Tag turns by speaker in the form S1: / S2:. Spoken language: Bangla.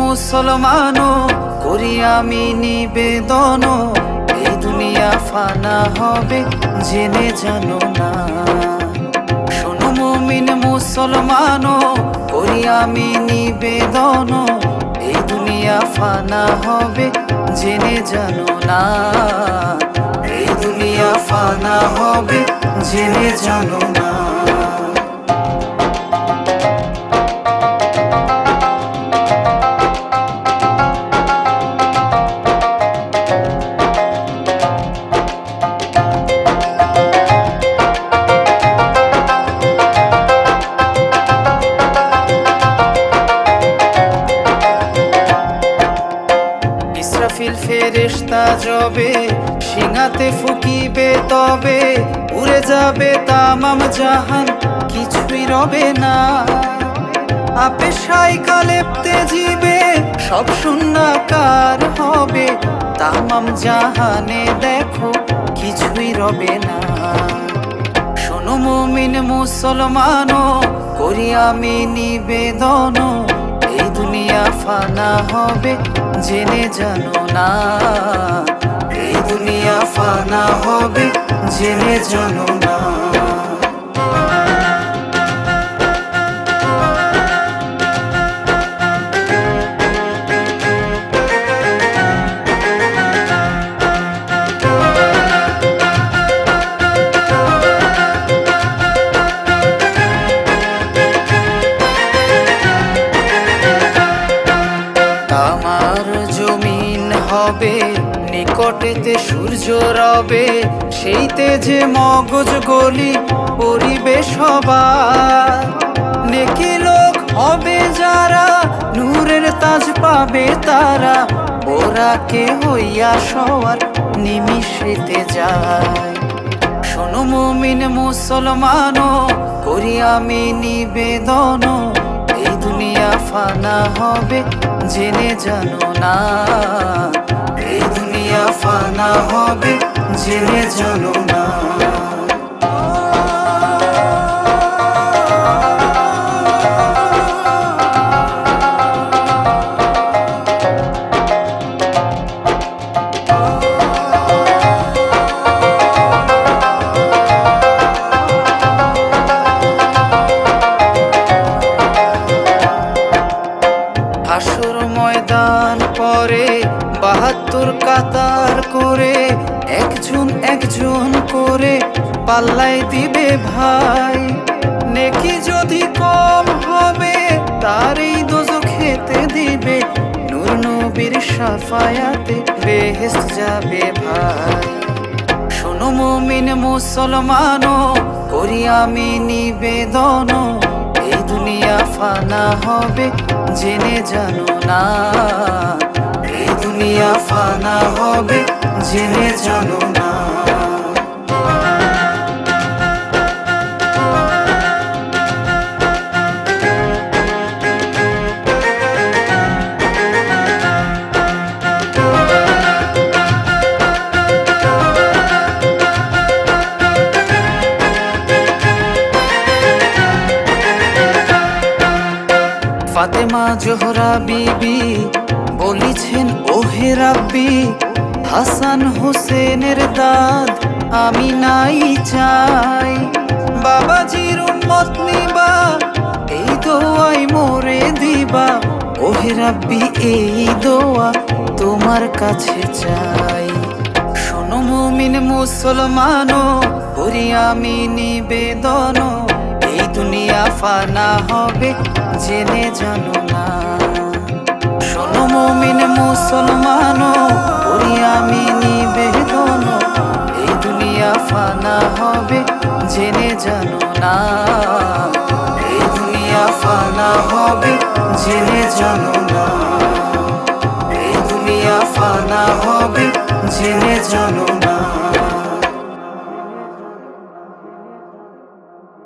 S1: মুসলমানো করি আমি নিবেদন, এই দুনিয়া ফানা হবে জেনে জানো না। শোনো মুমিন মুসলমানো করি আমি নিবেদন, এই দুনিয়া ফানা হবে জেনে জানো না। এই দুনিয়া ফানা হবে জেনে জানো না। ইসরাফিল ফেরেশতা যবে সিঙাতে ফুকিবে, তবে উড়ে যাবে তামাম জাহান, কিছুই রবে না। আপে শাইকা লেপ্তে জিবে সব শূন্যাকার হবে, তামাম জাহানে দেখো কিছুই রবে না। শোনো মুমিন মুসলমানো করি আমি নিবেদন, এই দুনিয়া ফানা হবে জেনে জানো না। এই দুনিয়া ফানা হবে জেনে জানো না। হবে নিকটেতে সূর্য রবে, সেইতে যে মগজ গলি পরিবে সবার। নেকি লোক হবে যারা নূরের তাজ পাবে তারা, ওরা কে হইয়া সওয়ার নিমিষেতে যায়। শোনো মুমিন মুসলমানো করি আমি নিবেদন, এই দুনিয়া ফানা হবে জেনে জানো না। এই দুনিয়া ফানা হবে জেনে জানো না। হাসর ময়দান পরে ৭২ কাতার করে, একজন একজন করে পাল্লাই দিবে ভাই। নেকি যদি কম হবে তারই দোজখেতে দিবে, নূর নবীর শাফায়াতে বেহেশত যাবে ভাই। শোনো মুমিন মুসলমানো করি আমি নিবেদন, এই দুনিয়া ফানা হবে জেনে জানো না। এই দুনিয়া ফানা হবে জেনে জানো না। ফাতেমা জোহরা বিবি বলিছেন ওহে রাব্বি, হাসান হোসেনের দাদ আমি নাই চাই। বাবাজির উম্মত নিবা এই দোয়াই মোরে দিবা, ওহে রাব্বি এই দোয়া তোমার কাছে চাই। শোনো মুমিন মুসলমানো করি আমি নিবেদন, এই দুনিয়া ফানা হবে জেনে জানো না। শোনো মুমিন মুসলমানো করি আমি নিবেদন, এই দুনিয়া ফানা হবে জেনে জানো না, এই দুনিয়া ফানা হবে জেনে জানো না, এই দুনিয়া ফানা হবে জেনে জানো না।